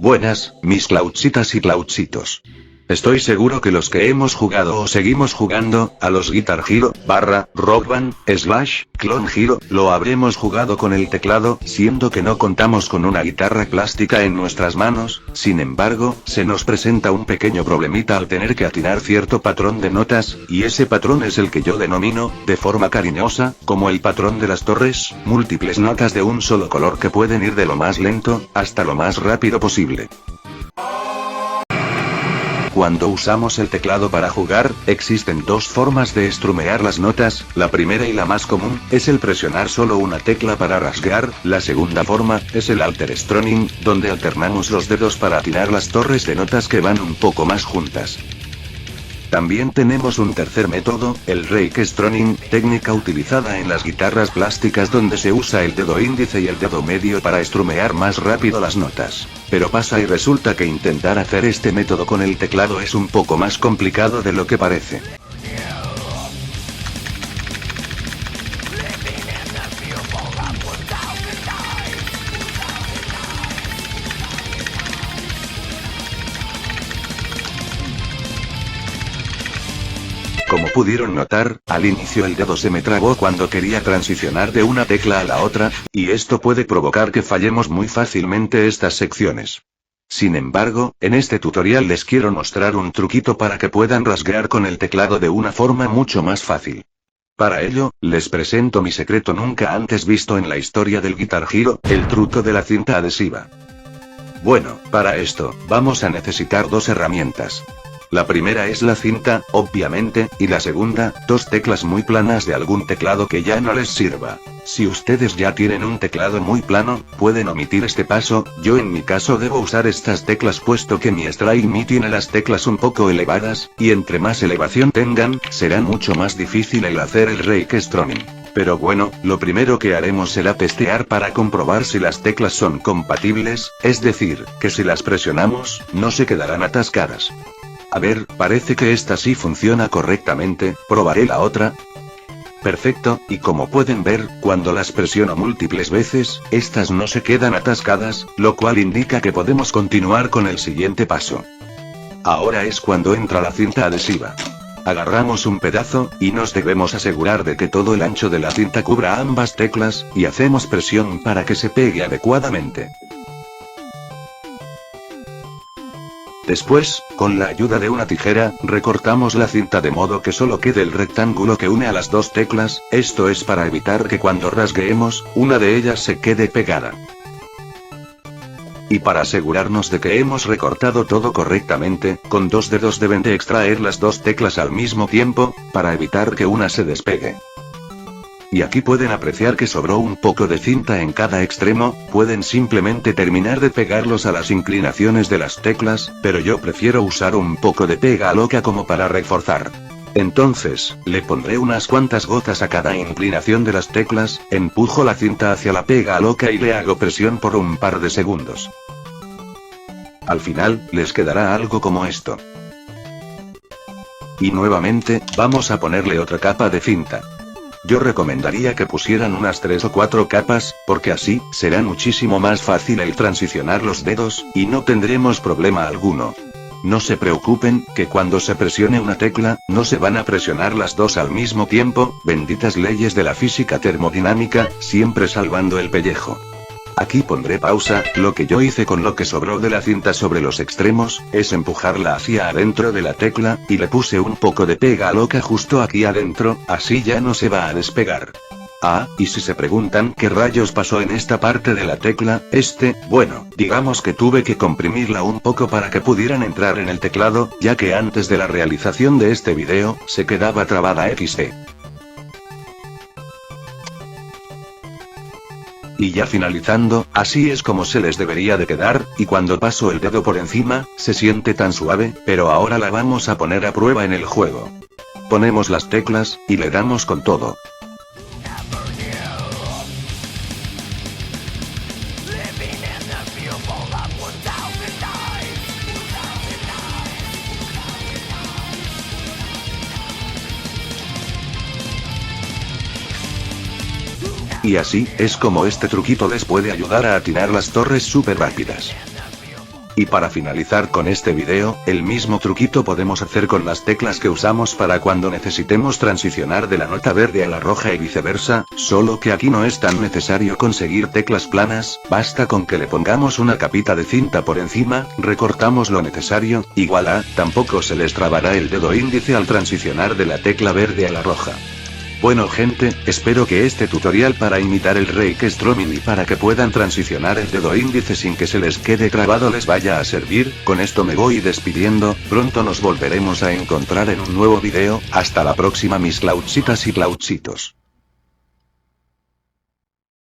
Buenas, mis clauchitas y clauchitos. Estoy seguro que los que hemos jugado o seguimos jugando, a los Guitar Hero, Rock Band, Clone Hero, lo habremos jugado con el teclado, siendo que no contamos con una guitarra plástica en nuestras manos. Sin embargo, se nos presenta un pequeño problemita al tener que atinar cierto patrón de notas, y ese patrón es el que yo denomino, de forma cariñosa, como el patrón de las torres, múltiples notas de un solo color que pueden ir de lo más lento, hasta lo más rápido posible. Cuando usamos el teclado para jugar, existen dos formas de estrumear las notas. La primera y la más común, es el presionar solo una tecla para rasgar. La segunda forma, es el alter strumming, donde alternamos los dedos para atinar las torres de notas que van un poco más juntas. También tenemos un tercer método, el rake strumming, técnica utilizada en las guitarras plásticas donde se usa el dedo índice y el dedo medio para estrumear más rápido las notas. Pero pasa y resulta que intentar hacer este método con el teclado es un poco más complicado de lo que parece. Como pudieron notar, al inicio el dedo se me trabó cuando quería transicionar de una tecla a la otra, y esto puede provocar que fallemos muy fácilmente estas secciones. Sin embargo, en este tutorial les quiero mostrar un truquito para que puedan rasguear con el teclado de una forma mucho más fácil. Para ello, les presento mi secreto nunca antes visto en la historia del Guitar Hero, el truco de la cinta adhesiva. Bueno, para esto, vamos a necesitar dos herramientas. La primera es la cinta, obviamente, y la segunda, dos teclas muy planas de algún teclado que ya no les sirva. Si ustedes ya tienen un teclado muy plano, pueden omitir este paso. Yo en mi caso debo usar estas teclas puesto que mi Strike Me tiene las teclas un poco elevadas, y entre más elevación tengan, será mucho más difícil el hacer el rake strumming. Pero bueno, lo primero que haremos será testear para comprobar si las teclas son compatibles, es decir, que si las presionamos, no se quedarán atascadas. A ver, parece que esta sí funciona correctamente, probaré la otra. Perfecto, y como pueden ver, cuando las presiono múltiples veces, estas no se quedan atascadas, lo cual indica que podemos continuar con el siguiente paso. Ahora es cuando entra la cinta adhesiva. Agarramos un pedazo, y nos debemos asegurar de que todo el ancho de la cinta cubra ambas teclas, y hacemos presión para que se pegue adecuadamente. Después, con la ayuda de una tijera, recortamos la cinta de modo que solo quede el rectángulo que une a las dos teclas, esto es para evitar que cuando rasgueemos, una de ellas se quede pegada. Y para asegurarnos de que hemos recortado todo correctamente, con dos dedos deben de extraer las dos teclas al mismo tiempo, para evitar que una se despegue. Y aquí pueden apreciar que sobró un poco de cinta en cada extremo, pueden simplemente terminar de pegarlos a las inclinaciones de las teclas, pero yo prefiero usar un poco de pega loca como para reforzar. Entonces, le pondré unas cuantas gotas a cada inclinación de las teclas, empujo la cinta hacia la pega loca y le hago presión por un par de segundos. Al final, les quedará algo como esto. Y nuevamente, vamos a ponerle otra capa de cinta. Yo recomendaría que pusieran unas 3 o 4 capas, porque así, será muchísimo más fácil el transicionar los dedos, y no tendremos problema alguno. No se preocupen, que cuando se presione una tecla, no se van a presionar las dos al mismo tiempo, benditas leyes de la física termodinámica, siempre salvando el pellejo. Aquí pondré pausa, lo que yo hice con lo que sobró de la cinta sobre los extremos, es empujarla hacia adentro de la tecla, y le puse un poco de pega loca justo aquí adentro, así ya no se va a despegar. Ah, y si se preguntan qué rayos pasó en esta parte de la tecla, bueno, digamos que tuve que comprimirla un poco para que pudieran entrar en el teclado, ya que antes de la realización de este video, se quedaba trabada XD. Y ya finalizando, así es como se les debería de quedar, y cuando paso el dedo por encima, se siente tan suave, pero ahora la vamos a poner a prueba en el juego. Ponemos las teclas, y le damos con todo. Y así, es como este truquito les puede ayudar a atinar las torres súper rápidas. Y para finalizar con este video, el mismo truquito podemos hacer con las teclas que usamos para cuando necesitemos transicionar de la nota verde a la roja y viceversa, solo que aquí no es tan necesario conseguir teclas planas, basta con que le pongamos una capita de cinta por encima, recortamos lo necesario, y voilà, tampoco se les trabará el dedo índice al transicionar de la tecla verde a la roja. Bueno gente, espero que este tutorial para imitar el Rake Strumming y para que puedan transicionar el dedo índice sin que se les quede trabado les vaya a servir. Con esto me voy despidiendo, pronto nos volveremos a encontrar en un nuevo video, hasta la próxima mis cloudsitas y cloudsitos.